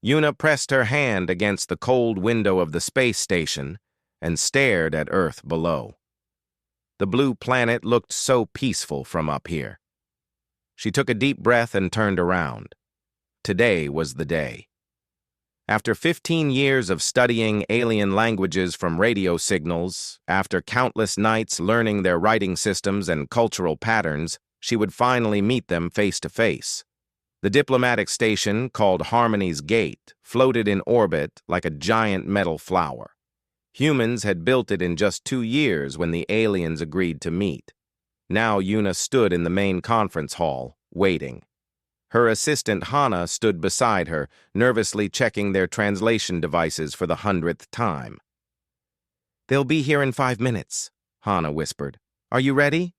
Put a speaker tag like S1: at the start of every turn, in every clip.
S1: Yuna pressed her hand against the cold window of the space station and stared at Earth below. The blue planet looked so peaceful from up here. She took a deep breath and turned around. Today was the day. After 15 years of studying alien languages from radio signals, after countless nights learning their writing systems and cultural patterns, she would finally meet them face to face. The diplomatic station, called Harmony's Gate, floated in orbit like a giant metal flower. Humans had built it in just 2 years when the aliens agreed to meet. Now Yuna stood in the main conference hall, waiting. Her assistant Hana stood beside her, nervously checking their translation devices for the 100th time. "They'll be here in 5 minutes," Hana whispered. "Are you ready?"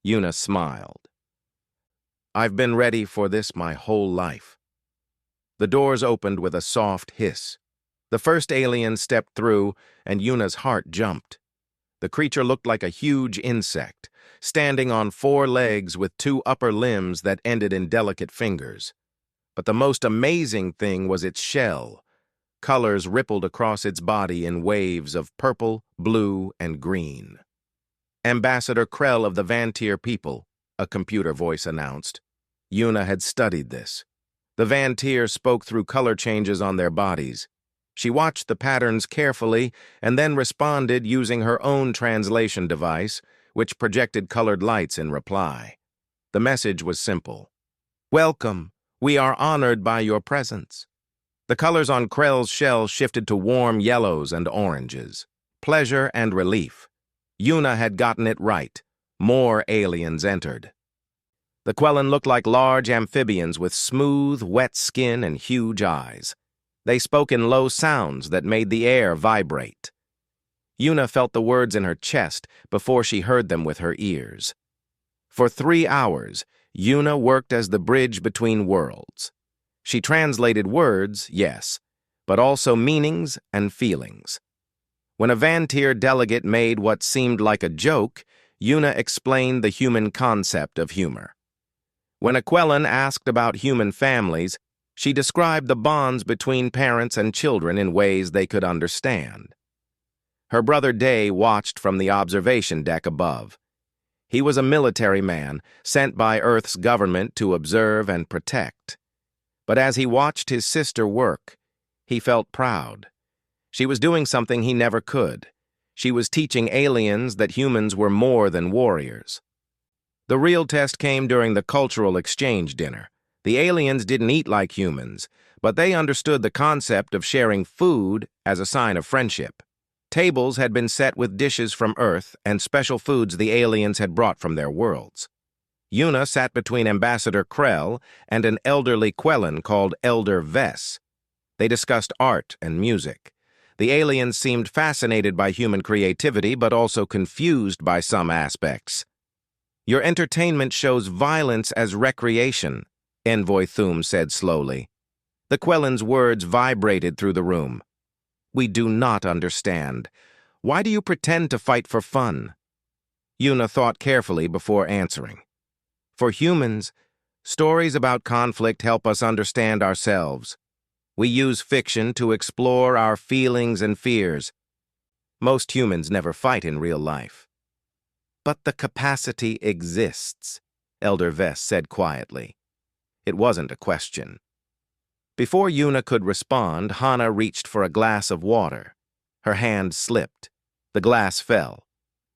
S1: Yuna smiled. "I've been ready for this my whole life." The doors opened with a soft hiss. The first alien stepped through, and Yuna's heart jumped. The creature looked like a huge insect, standing on 4 legs with 2 upper limbs that ended in delicate fingers. But the most amazing thing was its shell. Colors rippled across its body in waves of purple, blue, and green. "Ambassador Krell of the Vantir people," a computer voice announced. Yuna had studied this. The Vantir spoke through color changes on their bodies. She watched the patterns carefully and then responded using her own translation device, which projected colored lights in reply. The message was simple. "Welcome. We are honored by your presence." The colors on Krell's shell shifted to warm yellows and oranges. Pleasure and relief. Yuna had gotten it right. More aliens entered. The Quellan looked like large amphibians with smooth, wet skin and huge eyes. They spoke in low sounds that made the air vibrate. Yuna felt the words in her chest before she heard them with her ears. For 3 hours, Yuna worked as the bridge between worlds. She translated words, yes, but also meanings and feelings. When a Vantir delegate made what seemed like a joke, Yuna explained the human concept of humor. When a Quellan asked about human families, she described the bonds between parents and children in ways they could understand. Her brother Day watched from the observation deck above. He was a military man sent by Earth's government to observe and protect. But as he watched his sister work, he felt proud. She was doing something he never could. She was teaching aliens that humans were more than warriors. The real test came during the cultural exchange dinner. The aliens didn't eat like humans, but they understood the concept of sharing food as a sign of friendship. Tables had been set with dishes from Earth and special foods the aliens had brought from their worlds. Yuna sat between Ambassador Krell and an elderly Quellan called Elder Vess. They discussed art and music. The aliens seemed fascinated by human creativity, but also confused by some aspects. "Your entertainment shows violence as recreation," Envoy Thum said slowly. The Quellan's words vibrated through the room. "We do not understand. Why do you pretend to fight for fun?" Yuna thought carefully before answering. "For humans, stories about conflict help us understand ourselves. We use fiction to explore our feelings and fears. Most humans never fight in real life." "But the capacity exists," Elder Vess said quietly. It wasn't a question. Before Yuna could respond, Hana reached for a glass of water. Her hand slipped. The glass fell.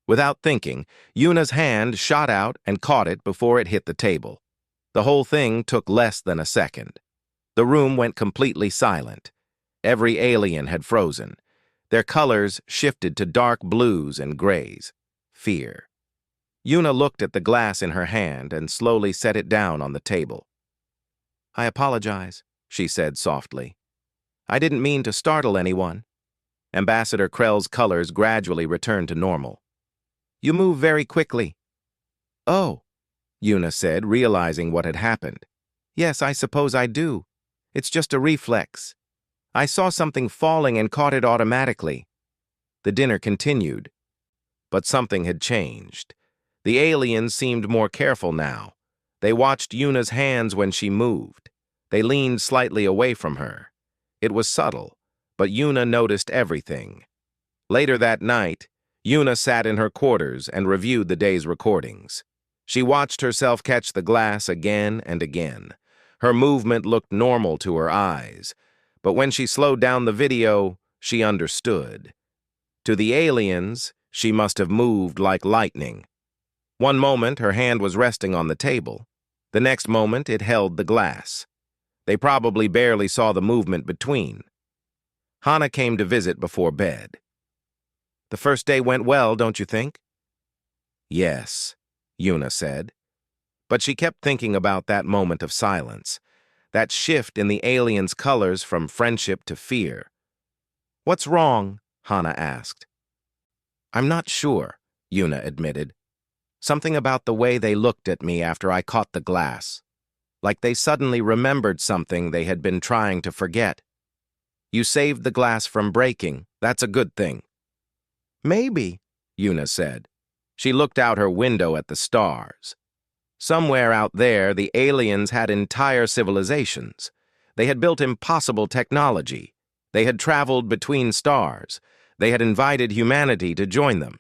S1: Without thinking, Yuna's hand shot out and caught it before it hit the table. The whole thing took less than a second. The room went completely silent. Every alien had frozen. Their colors shifted to dark blues and grays. Fear. Yuna looked at the glass in her hand and slowly set it down on the table. "I apologize," she said softly. "I didn't mean to startle anyone." Ambassador Krell's colors gradually returned to normal. "You move very quickly." "Oh," Yuna said, realizing what had happened. "Yes, I suppose I do. It's just a reflex. I saw something falling and caught it automatically." The dinner continued. But something had changed. The aliens seemed more careful now. They watched Yuna's hands when she moved. They leaned slightly away from her. It was subtle, but Yuna noticed everything. Later that night, Yuna sat in her quarters and reviewed the day's recordings. She watched herself catch the glass again and again. Her movement looked normal to her eyes, but when she slowed down the video, she understood. To the aliens, she must have moved like lightning. One moment, her hand was resting on the table. The next moment, it held the glass. They probably barely saw the movement between. Hana came to visit before bed. "The first day went well, don't you think?" "Yes," Yuna said. But she kept thinking about that moment of silence, that shift in the aliens' colors from friendship to fear. "What's wrong?" Hana asked. "I'm not sure," Yuna admitted. "Something about the way they looked at me after I caught the glass. Like they suddenly remembered something they had been trying to forget. You saved the glass from breaking. That's a good thing." "Maybe," Yuna said. She looked out her window at the stars. Somewhere out there, the aliens had entire civilizations. They had built impossible technology. They had traveled between stars. They had invited humanity to join them.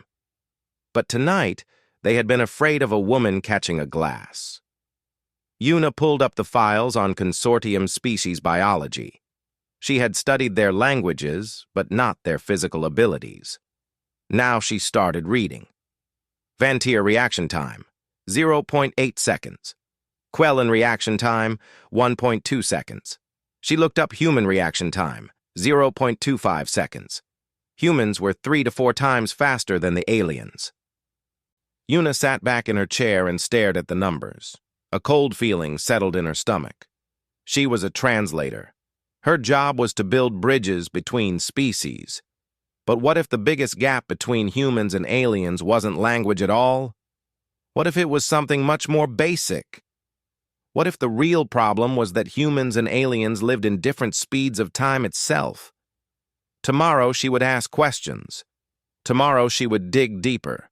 S1: But tonight, they had been afraid of a woman catching a glass. Yuna pulled up the files on consortium species biology. She had studied their languages, but not their physical abilities. Now she started reading. Vantier reaction time, 0.8 seconds. Quellen reaction time, 1.2 seconds. She looked up human reaction time, 0.25 seconds. Humans were 3 to 4 times faster than the aliens. Yuna sat back in her chair and stared at the numbers. A cold feeling settled in her stomach. She was a translator. Her job was to build bridges between species. But what if the biggest gap between humans and aliens wasn't language at all? What if it was something much more basic? What if the real problem was that humans and aliens lived in different speeds of time itself? Tomorrow she would ask questions. Tomorrow she would dig deeper.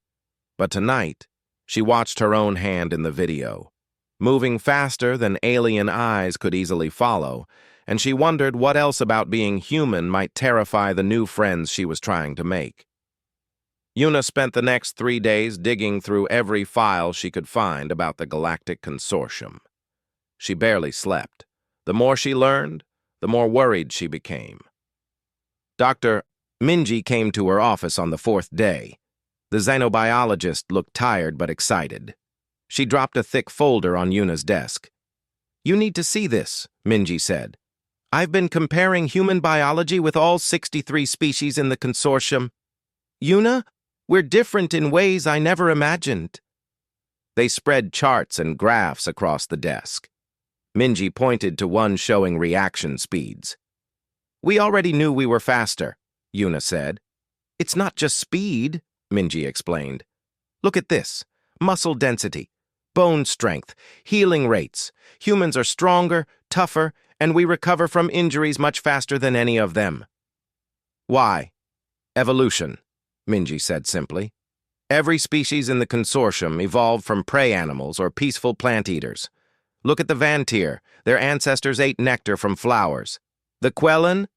S1: But tonight, she watched her own hand in the video, moving faster than alien eyes could easily follow, and she wondered what else about being human might terrify the new friends she was trying to make. Yuna spent the next 3 days digging through every file she could find about the Galactic Consortium. She barely slept. The more she learned, the more worried she became. Dr. Minji came to her office on the 4th day. The xenobiologist looked tired but excited. She dropped a thick folder on Yuna's desk. "You need to see this," Minji said. "I've been comparing human biology with all 63 species in the consortium. Yuna, we're different in ways I never imagined." They spread charts and graphs across the desk. Minji pointed to one showing reaction speeds. "We already knew we were faster," Yuna said. "It's not just speed," Minji explained. "Look at this. Muscle density, bone strength, healing rates. Humans are stronger, tougher, and we recover from injuries much faster than any of them." "Why?" "Evolution," Minji said simply. "Every species in the consortium evolved from prey animals or peaceful plant eaters. Look at the Vantier. Their ancestors ate nectar from flowers. The Quellen?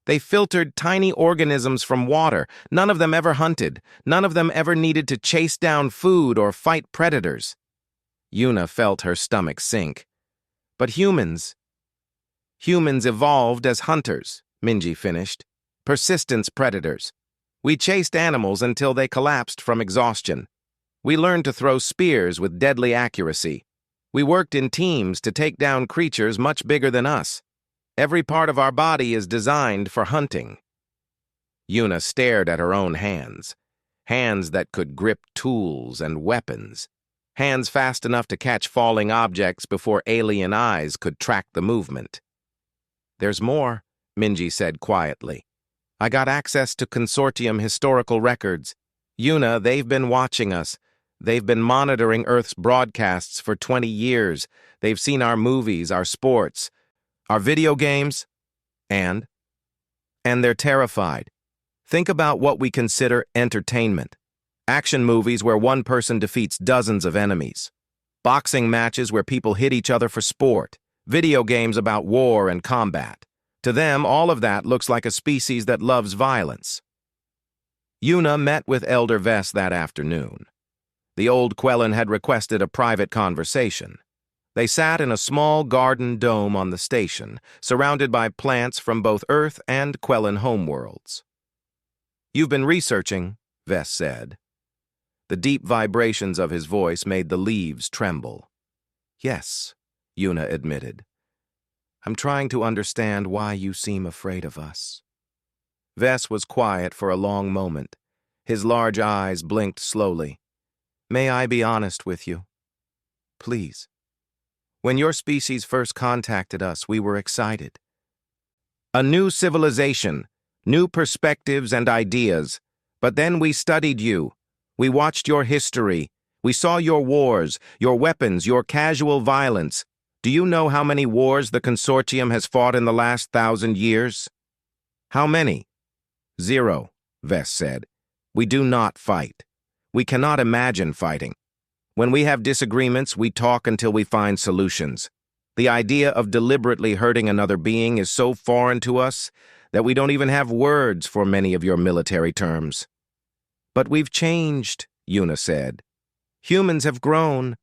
S1: They filtered tiny organisms from water. None of them ever hunted. None of them ever needed to chase down food or fight predators." Yuna felt her stomach sink. "But humans evolved as hunters," Minji finished. "Persistence predators. We chased animals until they collapsed from exhaustion. We learned to throw spears with deadly accuracy. We worked in teams to take down creatures much bigger than us. Every part of our body is designed for hunting." Yuna stared at her own hands. Hands that could grip tools and weapons. Hands fast enough to catch falling objects before alien eyes could track the movement. "There's more," Minji said quietly. "I got access to consortium historical records. Yuna, they've been watching us. They've been monitoring Earth's broadcasts for 20 years. They've seen our movies, our sports, our video games, and they're terrified. Think about what we consider entertainment. Action movies where one person defeats dozens of enemies. Boxing matches where people hit each other for sport. Video games about war and combat. To them, all of that looks like a species that loves violence. Una met with Elder Vess that afternoon. The old Quellan had requested a private conversation. They sat in a small garden dome on the station, surrounded by plants from both Earth and Quellan homeworlds. "You've been researching," Vess said. The deep vibrations of his voice made the leaves tremble. "Yes," Una admitted. "I'm trying to understand why you seem afraid of us." Vess was quiet for a long moment. His large eyes blinked slowly. "May I be honest with you? Please. When your species first contacted us, we were excited. A new civilization, new perspectives and ideas. But then we studied you. We watched your history. We saw your wars, your weapons, your casual violence. Do you know how many wars the Consortium has fought in the last 1,000 years? How many? 0, Vess said. We do not fight. We cannot imagine fighting. When we have disagreements, we talk until we find solutions. The idea of deliberately hurting another being is so foreign to us that we don't even have words for many of your military terms. But we've changed, Una said. Humans have grown.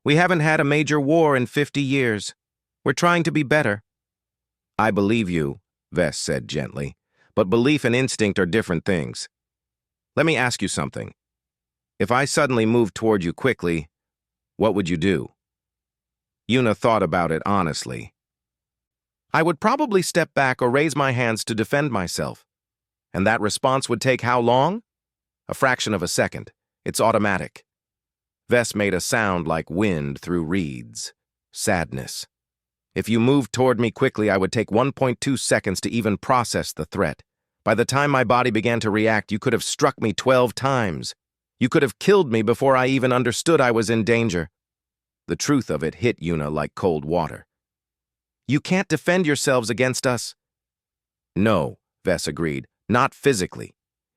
S1: We haven't had a major war in 50 years. We're trying to be better. I believe you, Vess said gently, but belief and instinct are different things. Let me ask you something. If I suddenly moved toward you quickly, what would you do? Una thought about it honestly. I would probably step back or raise my hands to defend myself. And that response would take how long? A fraction of a second. It's automatic. Vess made a sound like wind through reeds. Sadness. If you moved toward me quickly, I would take 1.2 seconds to even process the threat. By the time my body began to react, you could have struck me 12 times. You could have killed me before I even understood I was in danger. The truth of it hit Una like cold water. You can't defend yourselves against us. No, Vess agreed, not physically.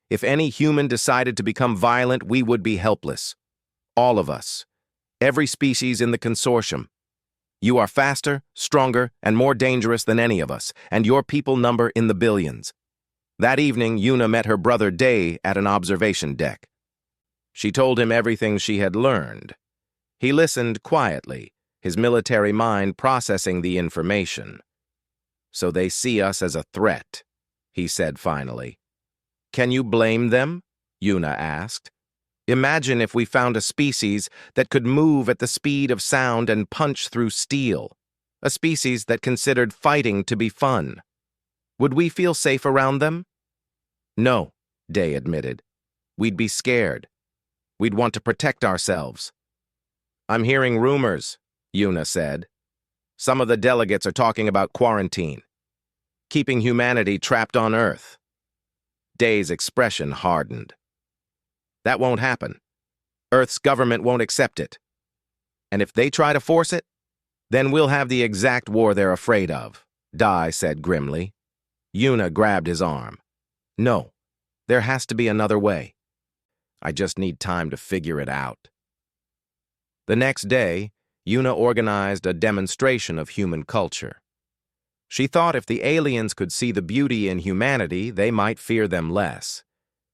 S1: If any human decided to become violent, we would be helpless. All of us. Every species in the consortium. You are faster, stronger, and more dangerous than any of us, and your people number in the billions. That evening, Una met her brother Day at an observation deck. She told him everything she had learned. He listened quietly, his military mind processing the information. So they see us as a threat, he said finally. Can you blame them? Una asked. Imagine if we found a species that could move at the speed of sound and punch through steel. A species that considered fighting to be fun. Would we feel safe around them? No, Day admitted. We'd be scared. We'd want to protect ourselves. I'm hearing rumors, Una said. Some of the delegates are talking about quarantine. Keeping humanity trapped on Earth. Day's expression hardened. That won't happen. Earth's government won't accept it. And if they try to force it, then we'll have the exact war they're afraid of, Dai said grimly. Una grabbed his arm. No, there has to be another way. I just need time to figure it out. The next day, Una organized a demonstration of human culture. She thought if the aliens could see the beauty in humanity, they might fear them less.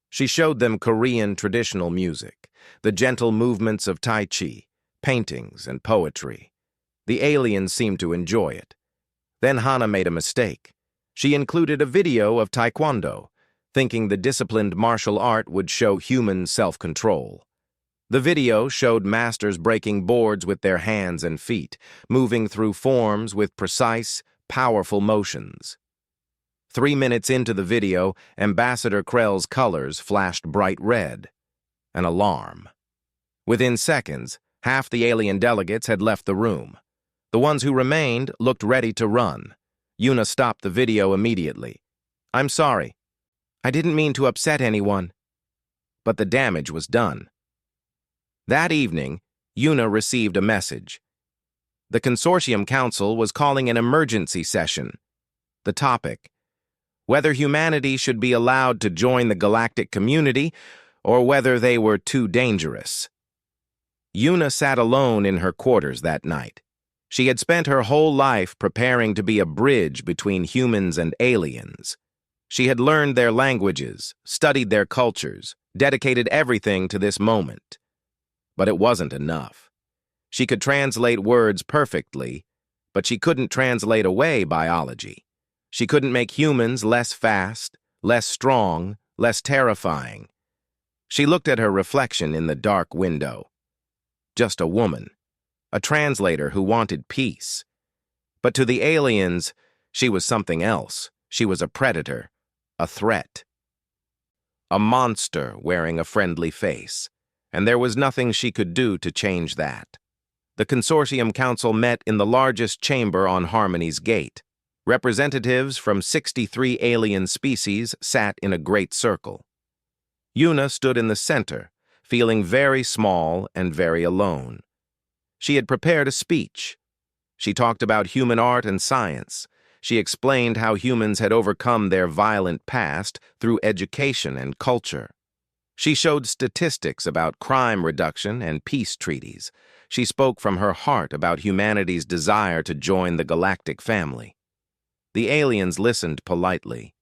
S1: She showed them Korean traditional music, the gentle movements of Tai Chi, paintings, and poetry. The aliens seemed to enjoy it. Then Hana made a mistake. She included a video of Taekwondo, thinking the disciplined martial art would show human self-control. The video showed masters breaking boards with their hands and feet, moving through forms with precise, powerful motions. 3 minutes into the video, Ambassador Krell's colors flashed bright red. An alarm. Within seconds, half the alien delegates had left the room. The ones who remained looked ready to run. Una stopped the video immediately. I'm sorry. I didn't mean to upset anyone. But the damage was done. That evening, Una received a message. The Consortium Council was calling an emergency session. The topic: whether humanity should be allowed to join the galactic community or whether they were too dangerous. Una sat alone in her quarters that night. She had spent her whole life preparing to be a bridge between humans and aliens. She had learned their languages, studied their cultures, dedicated everything to this moment. But it wasn't enough. She could translate words perfectly, but she couldn't translate away biology. She couldn't make humans less fast, less strong, less terrifying. She looked at her reflection in the dark window. Just a woman, a translator who wanted peace. But to the aliens, she was something else. She was a predator, a threat. A monster wearing a friendly face, and there was nothing she could do to change that. The Consortium Council met in the largest chamber on Harmony's Gate. Representatives from 63 alien species sat in a great circle. Yuna stood in the center, feeling very small and very alone. She had prepared a speech. She talked about human art and science. She explained how humans had overcome their violent past through education and culture. She showed statistics about crime reduction and peace treaties. She spoke from her heart about humanity's desire to join the galactic family. The aliens listened politely.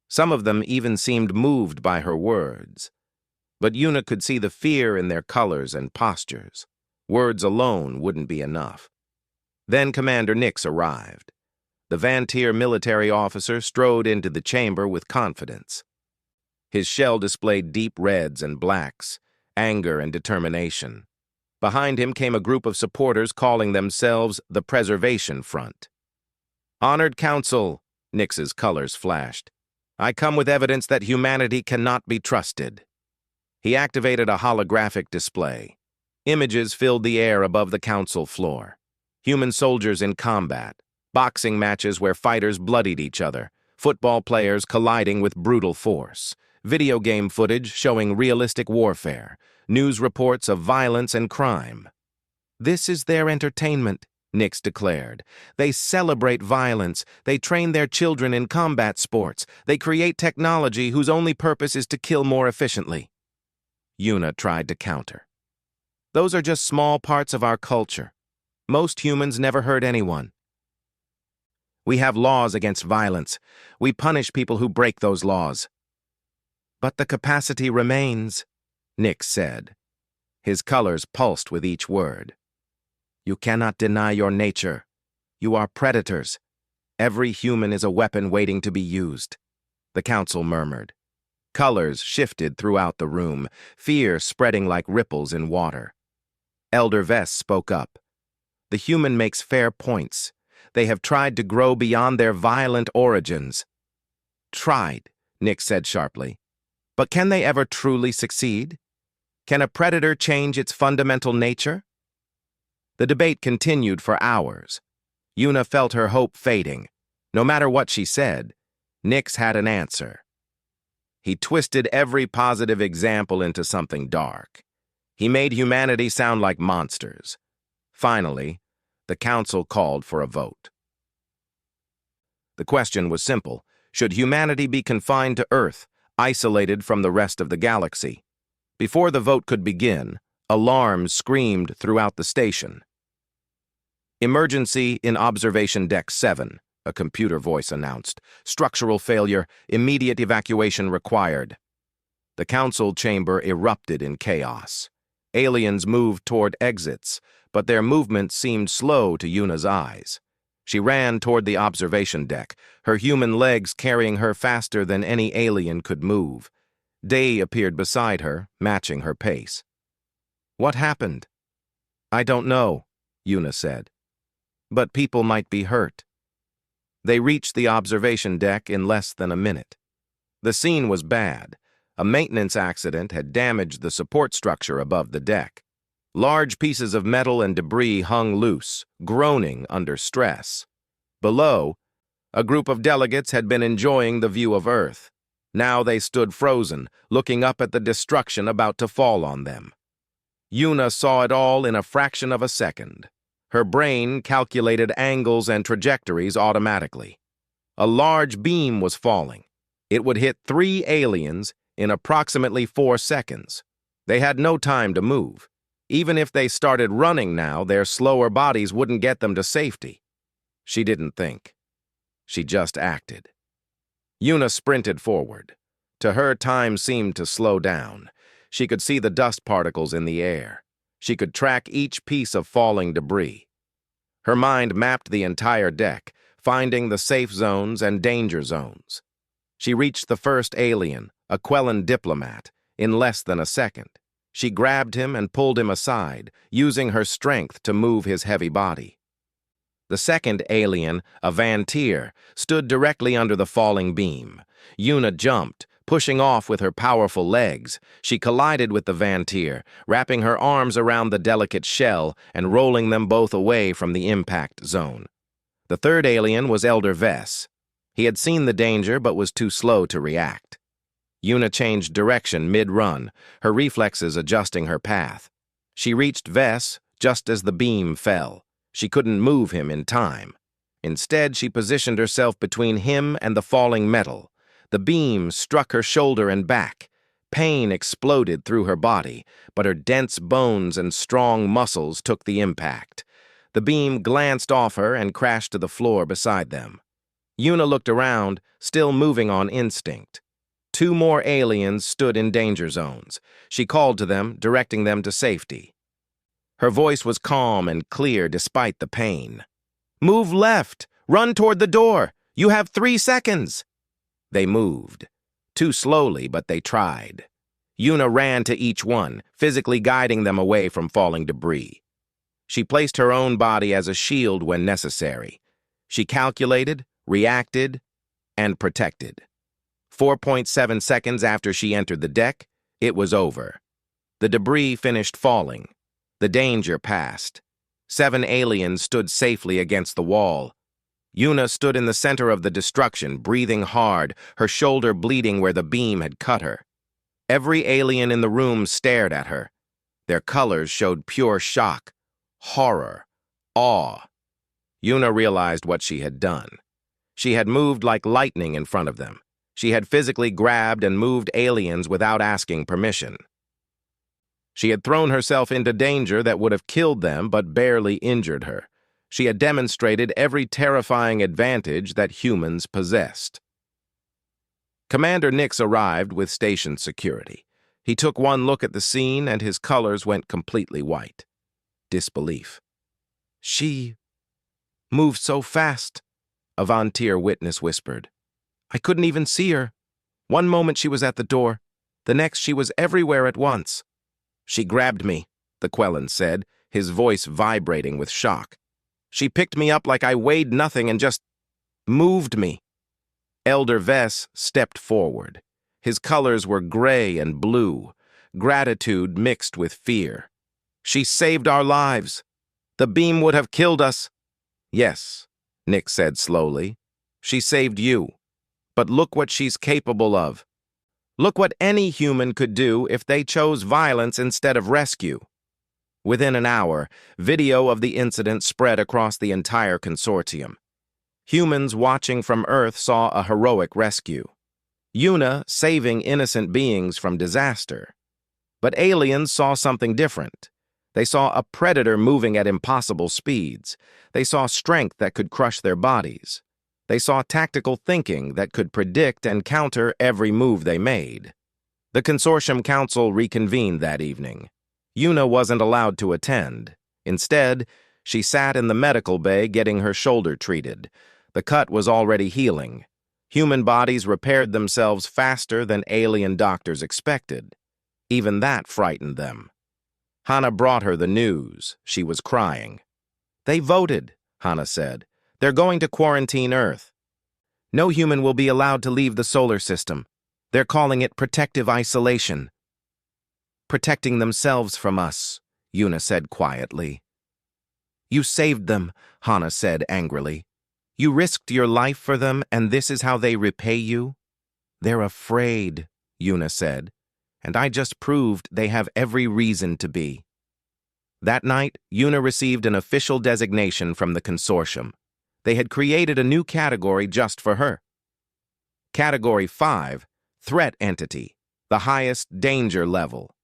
S1: Some of them even seemed moved by her words. But Yuna could see the fear in their colors and postures. Words alone wouldn't be enough. Then Commander Nix arrived. The Vantier military officer strode into the chamber with confidence. His shell displayed deep reds and blacks, anger and determination. Behind him came a group of supporters calling themselves the Preservation Front. "Honored Council," Nix's colors flashed. "I come with evidence that humanity cannot be trusted." He activated a holographic display. Images filled the air above the council floor. Human soldiers in combat, boxing matches where fighters bloodied each other, football players colliding with brutal force, video game footage showing realistic warfare, news reports of violence and crime. "This is their entertainment," Nix declared. "They celebrate violence. They train their children in combat sports. They create technology whose only purpose is to kill more efficiently." Yuna tried to counter. "Those are just small parts of our culture. Most humans never hurt anyone. We have laws against violence. We punish people who break those laws." "But the capacity remains," Nix said. His colors pulsed with each word. "You cannot deny your nature. You are predators. Every human is a weapon waiting to be used," the council murmured. Colors shifted throughout the room, fear spreading like ripples in water. Elder Vest spoke up. "The human makes fair points. They have tried to grow beyond their violent origins." "Tried," Nix said sharply. "But can they ever truly succeed? Can a predator change its fundamental nature?" The debate continued for hours. Yuna felt her hope fading. No matter what she said, Nix had an answer. He twisted every positive example into something dark. He made humanity sound like monsters. Finally, the council called for a vote. The question was simple. Should humanity be confined to Earth, isolated from the rest of the galaxy? Before the vote could begin, alarms screamed throughout the station. "Emergency in Observation Deck 7, a computer voice announced. "Structural failure, immediate evacuation required." The council chamber erupted in chaos. Aliens moved toward exits, but their movement seemed slow to Yuna's eyes. She ran toward the observation deck, her human legs carrying her faster than any alien could move. Day appeared beside her, matching her pace. "What happened?" "I don't know," Yuna said. "But people might be hurt." They reached the observation deck in less than a minute. The scene was bad. A maintenance accident had damaged the support structure above the deck. Large pieces of metal and debris hung loose, groaning under stress. Below, a group of delegates had been enjoying the view of Earth. Now they stood frozen, looking up at the destruction about to fall on them. Yuna saw it all in a fraction of a second. Her brain calculated angles and trajectories automatically. A large beam was falling. It would hit 3 aliens in approximately 4 seconds. They had no time to move. Even if they started running now, their slower bodies wouldn't get them to safety. She didn't think. She just acted. Yuna sprinted forward. To her, time seemed to slow down. She could see the dust particles in the air. She could track each piece of falling debris. Her mind mapped the entire deck, finding the safe zones and danger zones. She reached the first alien, a Quellan diplomat, in less than a second. She grabbed him and pulled him aside, using her strength to move his heavy body. The second alien, a Vantir, stood directly under the falling beam. Yuna jumped, pushing off with her powerful legs. She collided with the Vantir, wrapping her arms around the delicate shell and rolling them both away from the impact zone. The third alien was Elder Vess. He had seen the danger but was too slow to react. Yuna changed direction mid-run, her reflexes adjusting her path. She reached Vess just as the beam fell. She couldn't move him in time. Instead, she positioned herself between him and the falling metal. The beam struck her shoulder and back. Pain exploded through her body, but her dense bones and strong muscles took the impact. The beam glanced off her and crashed to the floor beside them. Yuna looked around, still moving on instinct. 2 more aliens stood in danger zones. She called to them, directing them to safety. Her voice was calm and clear despite the pain. "Move left! Run toward the door! You have 3 seconds!" They moved. Too slowly, but they tried. Yuna ran to each one, physically guiding them away from falling debris. She placed her own body as a shield when necessary. She calculated, reacted, and protected. 4.7 seconds after she entered the deck, it was over. The debris finished falling. The danger passed. 7 aliens stood safely against the wall. Yuna stood in the center of the destruction, breathing hard, her shoulder bleeding where the beam had cut her. Every alien in the room stared at her. Their colors showed pure shock, horror, awe. Yuna realized what she had done. She had moved like lightning in front of them. She had physically grabbed and moved aliens without asking permission. She had thrown herself into danger that would have killed them but barely injured her. She had demonstrated every terrifying advantage that humans possessed. Commander Nix arrived with station security. He took one look at the scene and his colors went completely white. Disbelief. "She moved so fast," a Vantir witness whispered. "I couldn't even see her. One moment she was at the door, the next she was everywhere at once." "She grabbed me," the Quellan said, his voice vibrating with shock. "She picked me up like I weighed nothing and just moved me." Elder Vess stepped forward. His colors were gray and blue, gratitude mixed with fear. "She saved our lives. The beam would have killed us." "Yes," Nick said slowly. "She saved you. But look what she's capable of. Look what any human could do if they chose violence instead of rescue." Within an hour, video of the incident spread across the entire consortium. Humans watching from Earth saw a heroic rescue. Yuna saving innocent beings from disaster. But aliens saw something different. They saw a predator moving at impossible speeds. They saw strength that could crush their bodies. They saw tactical thinking that could predict and counter every move they made. The Consortium Council reconvened that evening. Yuna wasn't allowed to attend. Instead, she sat in the medical bay getting her shoulder treated. The cut was already healing. Human bodies repaired themselves faster than alien doctors expected. Even that frightened them. Hana brought her the news. She was crying. "They voted," Hana said. "They're going to quarantine Earth. No human will be allowed to leave the solar system. They're calling it protective isolation." "Protecting themselves from us," Yuna said quietly. "You saved them," Hana said angrily. "You risked your life for them, and this is how they repay you?" "They're afraid," Yuna said, "and I just proved they have every reason to be." That night, Yuna received an official designation from the consortium. They had created a new category just for her. Category 5, Threat Entity, the highest danger level.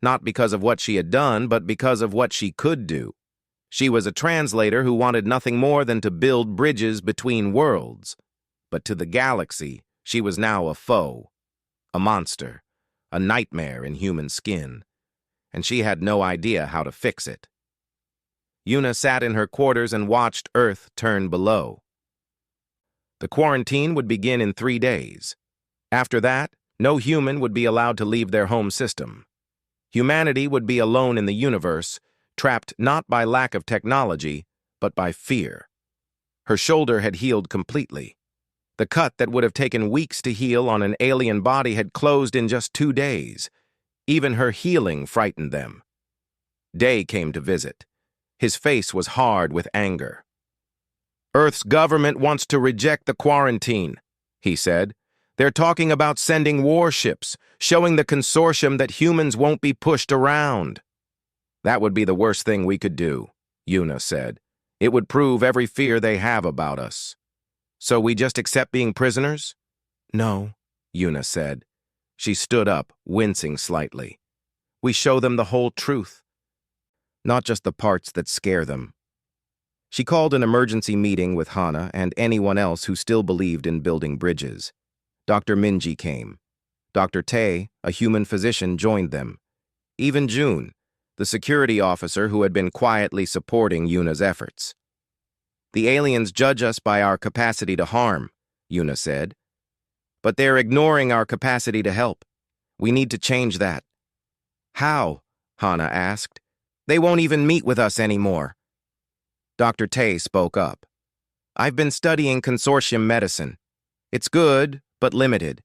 S1: not because of what she had done, but because of what she could do. She was a translator who wanted nothing more than to build bridges between worlds. But to the galaxy, she was now a foe, a monster, a nightmare in human skin, and she had no idea how to fix it. Yuna sat in her quarters and watched Earth turn below. The quarantine would begin in 3 days. After that, no human would be allowed to leave their home system. Humanity would be alone in the universe, trapped not by lack of technology, but by fear. Her shoulder had healed completely. The cut that would have taken weeks to heal on an alien body had closed in just 2 days. Even her healing frightened them. Day came to visit. His face was hard with anger. "Earth's government wants to reject the quarantine," he said. "They're talking about sending warships, showing the consortium that humans won't be pushed around." "That would be the worst thing we could do," Yuna said. "It would prove every fear they have about us." "So we just accept being prisoners?" "No," Yuna said. She stood up, wincing slightly. "We show them the whole truth, not just the parts that scare them." She called an emergency meeting with Hana and anyone else who still believed in building bridges. Dr. Minji came. Dr. Tae, a human physician, joined them. Even June, the security officer who had been quietly supporting Yuna's efforts. "The aliens judge us by our capacity to harm," Yuna said. "But they're ignoring our capacity to help. We need to change that." "How?" Hana asked. "They won't even meet with us anymore." Dr. Tae spoke up. "I've been studying consortium medicine. It's good, but limited.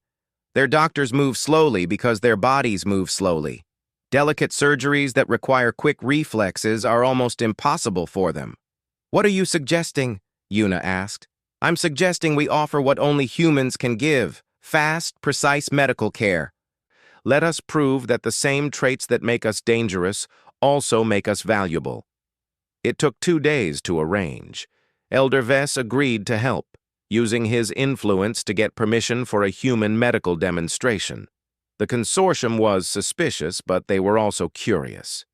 S1: Their doctors move slowly because their bodies move slowly. Delicate surgeries that require quick reflexes are almost impossible for them." "What are you suggesting?" Yuna asked. "I'm suggesting we offer what only humans can give, fast, precise medical care. Let us prove that the same traits that make us dangerous also make us valuable." It took 2 days to arrange. Elder Vess agreed to help, using his influence to get permission for a human medical demonstration. The consortium was suspicious, but they were also curious.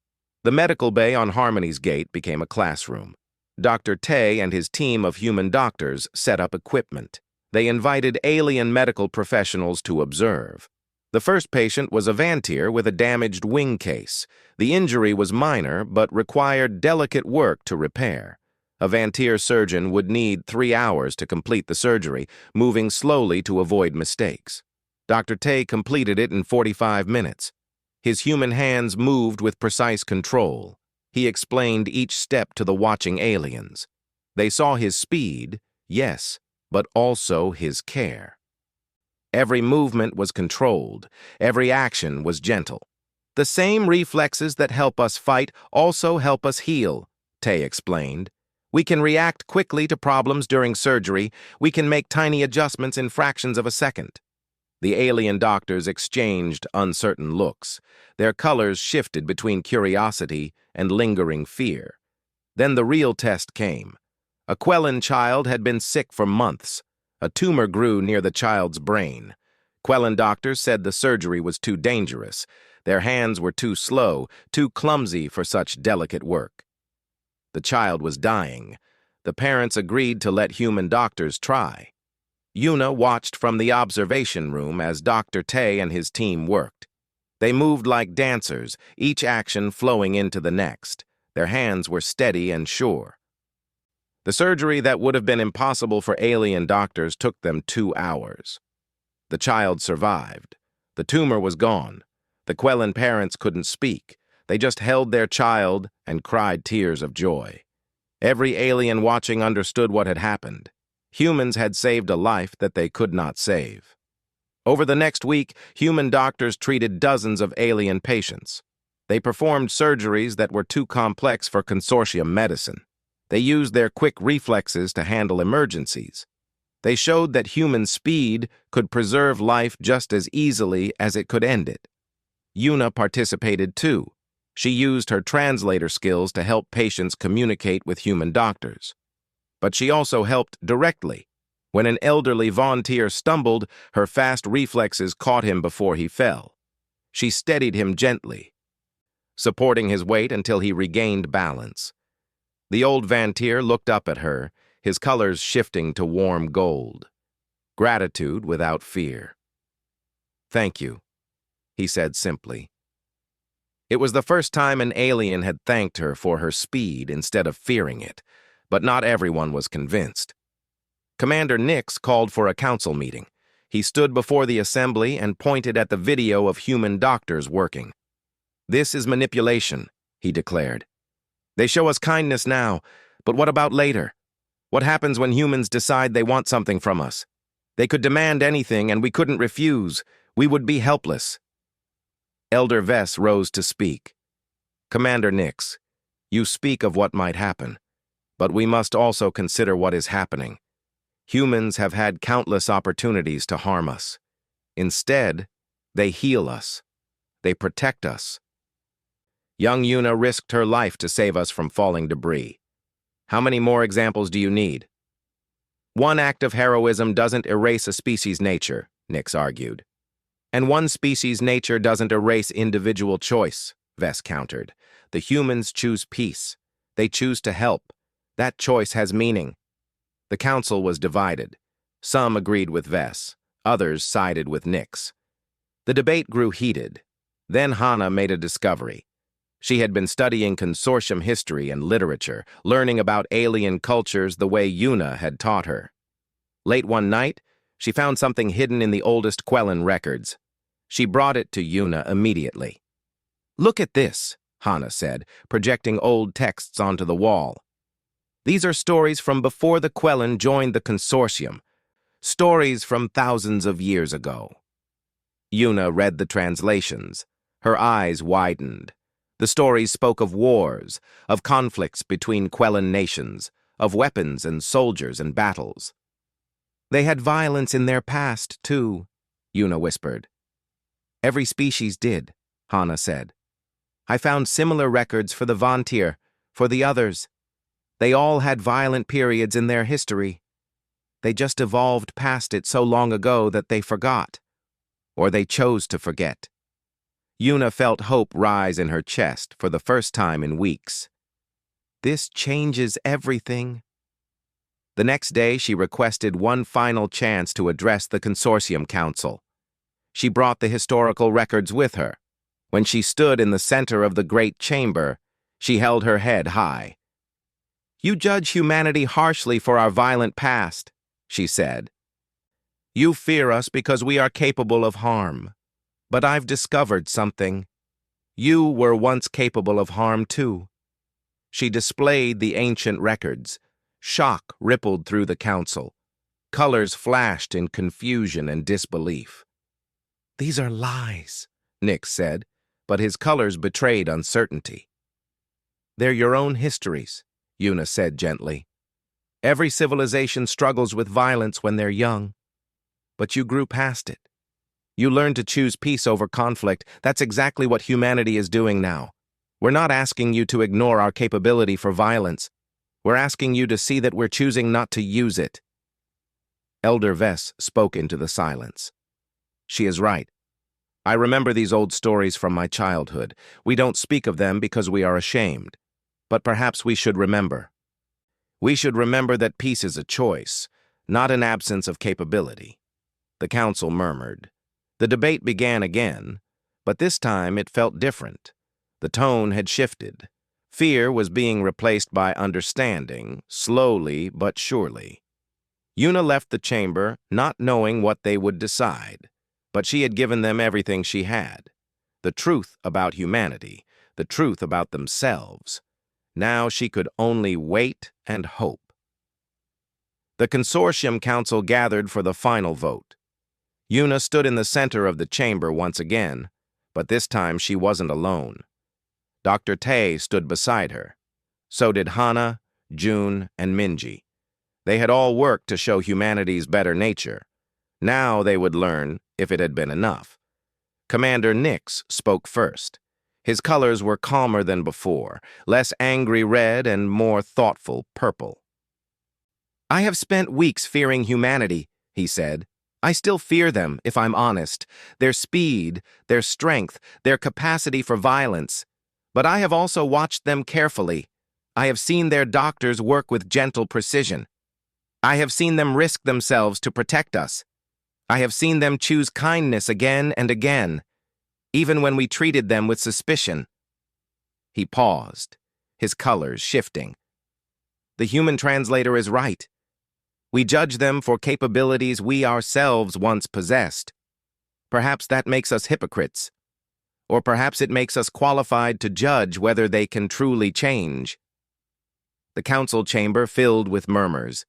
S1: The medical bay on Harmony's Gate became a classroom. Dr. Tae and his team of human doctors set up equipment. They invited alien medical professionals to observe. The first patient was a Vantir with a damaged wing case. The injury was minor, but required delicate work to repair. A Vantir surgeon would need 3 hours to complete the surgery, moving slowly to avoid mistakes. Dr. Tae completed it in 45 minutes. His human hands moved with precise control. He explained each step to the watching aliens. They saw his speed, yes, but also his care. Every movement was controlled. Every action was gentle. "The same reflexes that help us fight also help us heal," Tae explained. "We can react quickly to problems during surgery. We can make tiny adjustments in fractions of a second." The alien doctors exchanged uncertain looks. Their colors shifted between curiosity and lingering fear. Then the real test came. A Quellan child had been sick for months. A tumor grew near the child's brain. Quellan doctors said the surgery was too dangerous. Their hands were too slow, too clumsy for such delicate work. The child was dying. The parents agreed to let human doctors try. Yuna watched from the observation room as Dr. Tae and his team worked. They moved like dancers, each action flowing into the next. Their hands were steady and sure. The surgery that would have been impossible for alien doctors took them 2 hours. The child survived. The tumor was gone. The Quellan parents couldn't speak. They just held their child and cried tears of joy. Every alien watching understood what had happened. Humans had saved a life that they could not save. Over the next week, human doctors treated dozens of alien patients. They performed surgeries that were too complex for consortium medicine. They used their quick reflexes to handle emergencies. They showed that human speed could preserve life just as easily as it could end it. Yuna participated too. She used her translator skills to help patients communicate with human doctors. But she also helped directly. When an elderly volunteer stumbled, her fast reflexes caught him before he fell. She steadied him gently. supporting his weight until he regained balance. The old Vantier looked up at her, his colors shifting to warm gold. Gratitude without fear. "Thank you," he said simply. It was the first time an alien had thanked her for her speed instead of fearing it, but not everyone was convinced. Commander Nix called for a council meeting. He stood before the assembly and pointed at the video of human doctors working. "This is manipulation," he declared. "They show us kindness now, but what about later? What happens when humans decide they want something from us? They could demand anything and we couldn't refuse. We would be helpless." Elder Vess rose to speak. "Commander Nix, you speak of what might happen, but we must also consider what is happening. Humans have had countless opportunities to harm us. Instead, they heal us. They protect us. Young Yuna risked her life to save us from falling debris. How many more examples do you need?" "One act of heroism doesn't erase a species' nature," Nix argued. "And one species' nature doesn't erase individual choice," Vess countered. "The humans choose peace. They choose to help. That choice has meaning." The council was divided. Some agreed with Vess. Others sided with Nix. The debate grew heated. Then Hana made a discovery. She had been studying consortium history and literature, learning about alien cultures the way Yuna had taught her. Late one night, she found something hidden in the oldest Quellan records. She brought it to Yuna immediately. "Look at this," Hana said, projecting old texts onto the wall. "These are stories from before the Quellan joined the consortium. Stories from thousands of years ago." Yuna read the translations. Her eyes widened. The stories spoke of wars, of conflicts between Quellan nations, of weapons and soldiers and battles. "They had violence in their past, too," Yuna whispered. "Every species did," Hana said. "I found similar records for the Vantier, for the others. They all had violent periods in their history. They just evolved past it so long ago that they forgot. Or they chose to forget." Yuna felt hope rise in her chest for the first time in weeks. "This changes everything." The next day, she requested one final chance to address the Consortium Council. She brought the historical records with her. When she stood in the center of the great chamber, she held her head high. "You judge humanity harshly for our violent past," she said. "You fear us because we are capable of harm. But I've discovered something. You were once capable of harm too." She displayed the ancient records. Shock rippled through the council. Colors flashed in confusion and disbelief. "These are lies," Nix said, but his colors betrayed uncertainty. "They're your own histories," Yuna said gently. "Every civilization struggles with violence when they're young. But you grew past it. You learned to choose peace over conflict. That's exactly what humanity is doing now. We're not asking you to ignore our capability for violence. We're asking you to see that we're choosing not to use it." Elder Vess spoke into the silence. "She is right. I remember these old stories from my childhood. We don't speak of them because we are ashamed. But perhaps we should remember. We should remember that peace is a choice, not an absence of capability." The council murmured. The debate began again, but this time it felt different. The tone had shifted. Fear was being replaced by understanding, slowly but surely. Yuna left the chamber, not knowing what they would decide, but she had given them everything she had. The truth about humanity, the truth about themselves. Now she could only wait and hope. The Consortium Council gathered for the final vote. Yuna stood in the center of the chamber once again, but this time she wasn't alone. Dr. Tay stood beside her. So did Hana, June, and Minji. They had all worked to show humanity's better nature. Now they would learn if it had been enough. Commander Nix spoke first. His colors were calmer than before, less angry red and more thoughtful purple. "I have spent weeks fearing humanity," he said. "I still fear them, if I'm honest. Their speed, their strength, their capacity for violence. But I have also watched them carefully. I have seen their doctors work with gentle precision. I have seen them risk themselves to protect us. I have seen them choose kindness again and again, even when we treated them with suspicion." He paused, his colors shifting. The human translator is right. We judge them for capabilities we ourselves once possessed. Perhaps that makes us hypocrites. Or perhaps it makes us qualified to judge whether they can truly change. The council chamber filled with murmurs.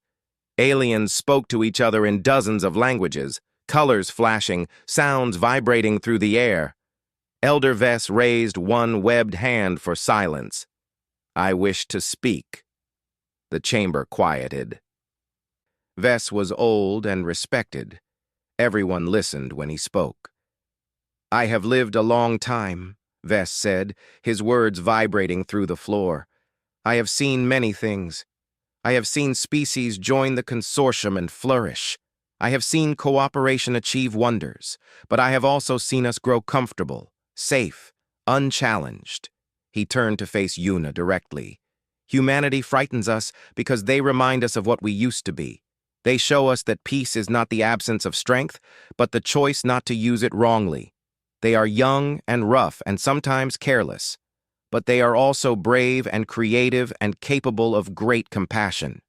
S1: Aliens spoke to each other in dozens of languages, colors flashing, sounds vibrating through the air. Elder Vess raised one webbed hand for silence. "I wish to speak." The chamber quieted. Vess was old and respected. Everyone listened when he spoke. "I have lived a long time," Vess said, his words vibrating through the floor. "I have seen many things. I have seen species join the consortium and flourish. I have seen cooperation achieve wonders, but I have also seen us grow comfortable, safe, unchallenged." He turned to face Yuna directly. "Humanity frightens us because they remind us of what we used to be. They show us that peace is not the absence of strength, but the choice not to use it wrongly. They are young and rough and sometimes careless, but they are also brave and creative and capable of great compassion."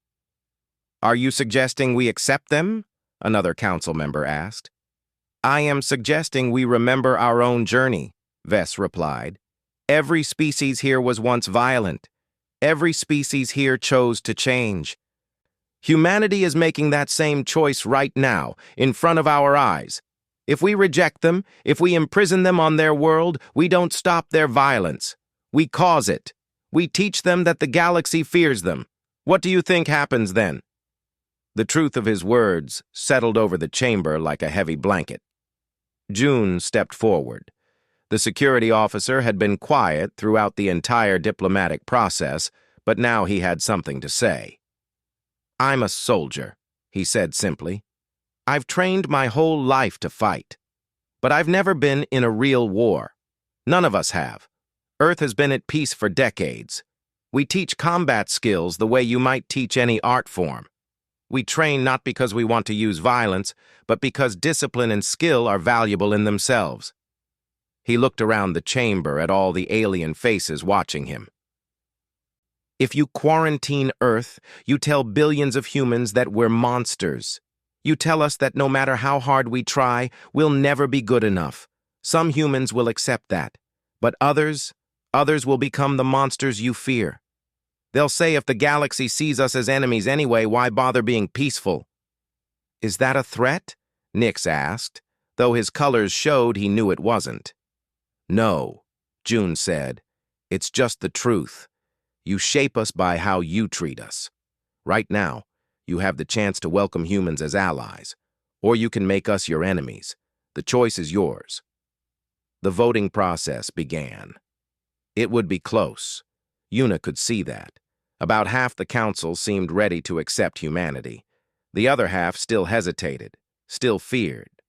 S1: "Are you suggesting we accept them?" another council member asked. "I am suggesting we remember our own journey," Vess replied. "Every species here was once violent. Every species here chose to change. Humanity is making that same choice right now, in front of our eyes. If we reject them, if we imprison them on their world, we don't stop their violence. We cause it. We teach them that the galaxy fears them. What do you think happens then?" The truth of his words settled over the chamber like a heavy blanket. June stepped forward. The security officer had been quiet throughout the entire diplomatic process, but now he had something to say. "I'm a soldier," he said simply. "I've trained my whole life to fight. But I've never been in a real war. None of us have. Earth has been at peace for decades. We teach combat skills the way you might teach any art form. We train not because we want to use violence, but because discipline and skill are valuable in themselves." He looked around the chamber at all the alien faces watching him. "If you quarantine Earth, you tell billions of humans that we're monsters. You tell us that no matter how hard we try, we'll never be good enough. Some humans will accept that, but others will become the monsters you fear. They'll say if the galaxy sees us as enemies anyway, why bother being peaceful?" "Is that a threat?" Nix asked, though his colors showed he knew it wasn't. "No," June said. "It's just the truth. You shape us by how you treat us. Right now, you have the chance to welcome humans as allies, or you can make us your enemies. The choice is yours." The voting process began. It would be close. Yuna could see that. About half the council seemed ready to accept humanity. The other half still hesitated, still feared.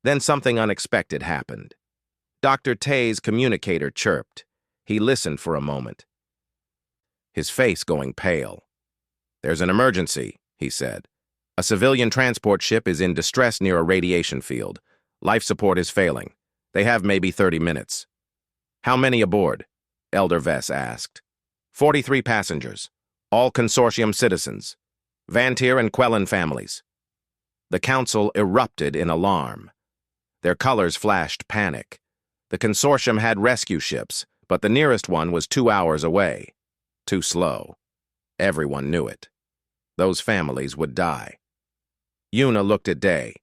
S1: Then something unexpected happened. Dr. Tay's communicator chirped. He listened for a moment, his face going pale. "There's an emergency," he said. "A civilian transport ship is in distress near a radiation field. Life support is failing. They have maybe 30 minutes. "How many aboard?" Elder Vess asked. 43 passengers, all consortium citizens. Vantir and Quellen families." The council erupted in alarm. Their colors flashed panic. The consortium had rescue ships, but the nearest one was 2 hours away. Too slow. Everyone knew it. Those families would die. Yuna looked at Day.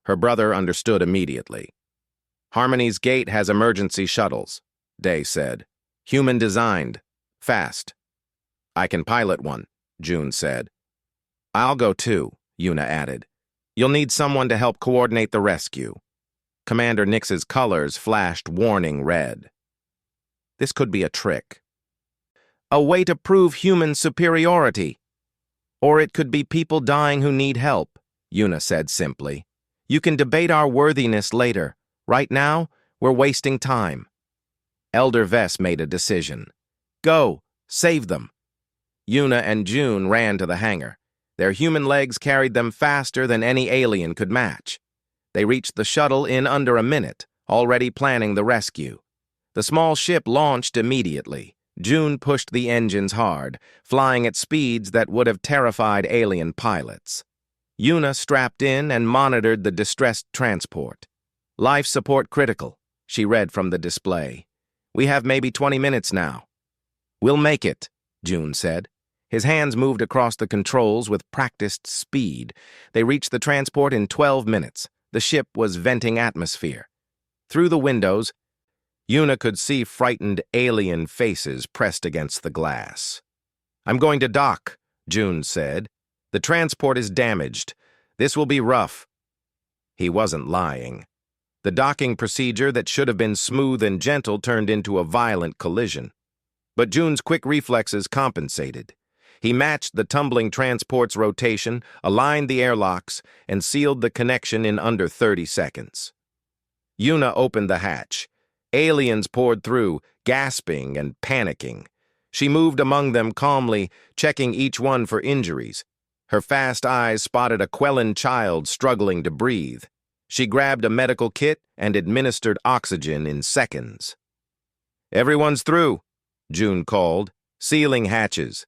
S1: Her brother understood immediately. "Harmony's Gate has emergency shuttles," Day said. "Human-designed. Fast." "I can pilot one," June said. "I'll go too," Yuna added. "You'll need someone to help coordinate the rescue." Commander Nix's colors flashed warning red. This could be a trick. A way to prove human superiority. Or it could be people dying who need help, Yuna said simply. "You can debate our worthiness later. Right now, we're wasting time." Elder Vess made a decision. Go! Save them! Yuna and June ran to the hangar. Their human legs carried them faster than any alien could match. They reached the shuttle in under a minute, already planning the rescue. The small ship launched immediately. June pushed the engines hard, flying at speeds that would have terrified alien pilots. Yuna strapped in and monitored the distressed transport. Life support critical, she read from the display. We have maybe 20 minutes now. We'll make it, June said. His hands moved across the controls with practiced speed. They reached the transport in 12 minutes. The ship was venting atmosphere. Through the windows, Yuna could see frightened alien faces pressed against the glass. I'm going to dock, June said. The transport is damaged. This will be rough. He wasn't lying. The docking procedure that should have been smooth and gentle turned into a violent collision. But June's quick reflexes compensated. He matched the tumbling transport's rotation, aligned the airlocks, and sealed the connection in under 30 seconds. Yuna opened the hatch. Aliens poured through, gasping and panicking. She moved among them calmly, checking each one for injuries. Her fast eyes spotted a Quellan child struggling to breathe. She grabbed a medical kit and administered oxygen in seconds. Everyone's through, June called, sealing hatches.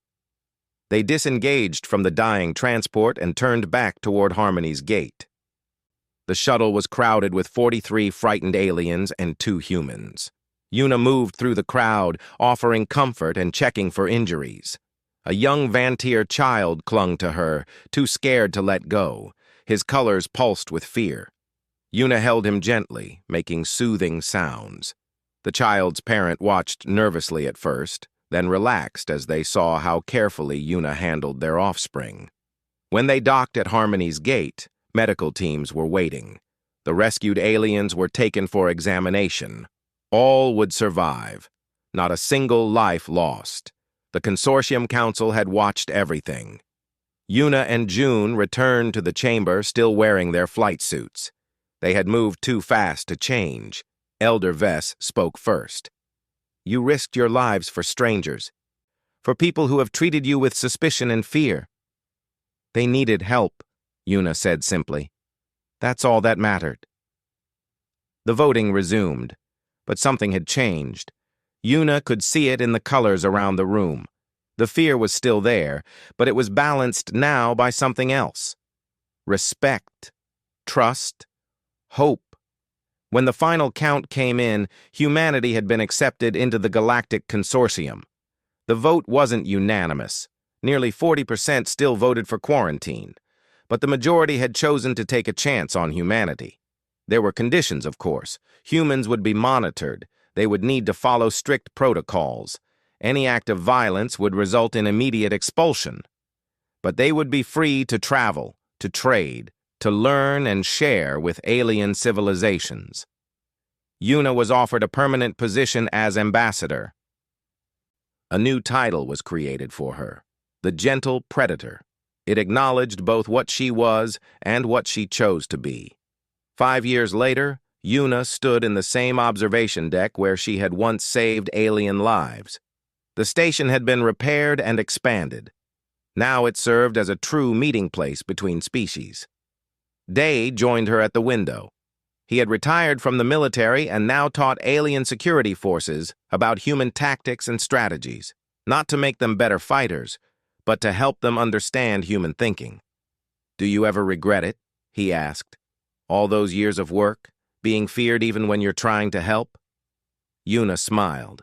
S1: They disengaged from the dying transport and turned back toward Harmony's gate. The shuttle was crowded with 43 frightened aliens and 2 humans. Yuna moved through the crowd, offering comfort and checking for injuries. A young Vantier child clung to her, too scared to let go. His colors pulsed with fear. Yuna held him gently, making soothing sounds. The child's parent watched nervously at first, then relaxed as they saw how carefully Yuna handled their offspring. When they docked at Harmony's gate, medical teams were waiting. The rescued aliens were taken for examination. All would survive. Not a single life lost. The Consortium Council had watched everything. Yuna and June returned to the chamber still wearing their flight suits. They had moved too fast to change. Elder Vess spoke first. You risked your lives for strangers, for people who have treated you with suspicion and fear. They needed help, Yuna said simply. That's all that mattered. The voting resumed, but something had changed. Yuna could see it in the colors around the room. The fear was still there, but it was balanced now by something else. Respect, trust, hope. When the final count came in, humanity had been accepted into the Galactic Consortium. The vote wasn't unanimous. Nearly 40% still voted for quarantine. But the majority had chosen to take a chance on humanity. There were conditions, of course. Humans would be monitored. They would need to follow strict protocols. Any act of violence would result in immediate expulsion. But they would be free to travel, to trade, to learn and share with alien civilizations. Yuna was offered a permanent position as ambassador. A new title was created for her, the Gentle Predator. It acknowledged both what she was and what she chose to be. 5 years later, Yuna stood in the same observation deck where she had once saved alien lives. The station had been repaired and expanded. Now it served as a true meeting place between species. Day joined her at the window. He had retired from the military and now taught alien security forces about human tactics and strategies, not to make them better fighters, but to help them understand human thinking. Do you ever regret it? He asked. All those years of work, being feared even when you're trying to help? Yuna smiled.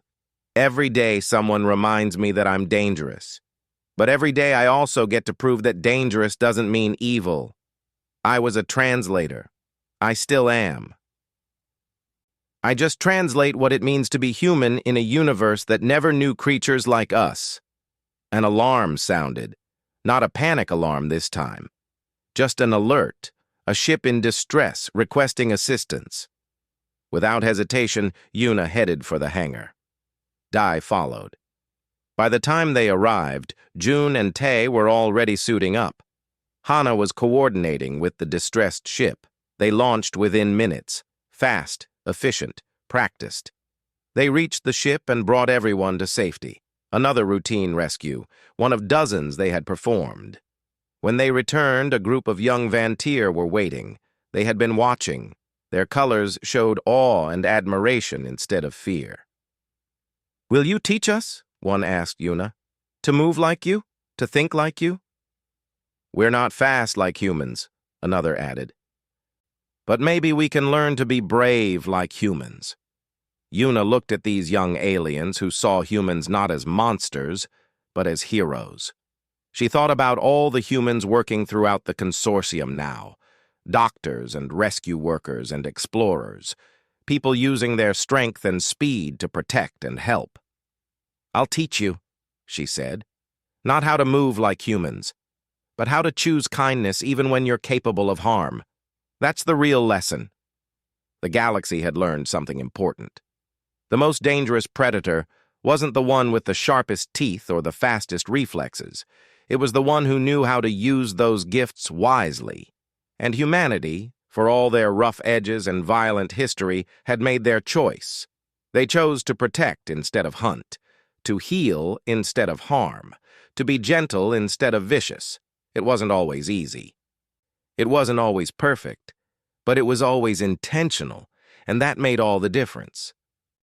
S1: Every day someone reminds me that I'm dangerous. But every day I also get to prove that dangerous doesn't mean evil. I was a translator. I still am. I just translate what it means to be human in a universe that never knew creatures like us. An alarm sounded. Not a panic alarm this time. Just an alert, a ship in distress requesting assistance. Without hesitation, Yuna headed for the hangar. Dai followed. By the time they arrived, June and Tae were already suiting up. Hana was coordinating with the distressed ship. They launched within minutes. Fast, efficient, practiced. They reached the ship and brought everyone to safety. Another routine rescue, one of dozens they had performed. When they returned, a group of young Vantier were waiting. They had been watching. Their colors showed awe and admiration instead of fear. "Will you teach us," one asked Yuna, "to move like you, to think like you?" "We're not fast like humans," another added. "But maybe we can learn to be brave like humans." Yuna looked at these young aliens who saw humans not as monsters, but as heroes. She thought about all the humans working throughout the consortium now, doctors and rescue workers and explorers, people using their strength and speed to protect and help. "I'll teach you," she said, "not how to move like humans, but how to choose kindness even when you're capable of harm. That's the real lesson." The galaxy had learned something important. The most dangerous predator wasn't the one with the sharpest teeth or the fastest reflexes. It was the one who knew how to use those gifts wisely. And humanity, for all their rough edges and violent history, had made their choice. They chose to protect instead of hunt, to heal instead of harm, to be gentle instead of vicious. It wasn't always easy. It wasn't always perfect, but it was always intentional, and that made all the difference.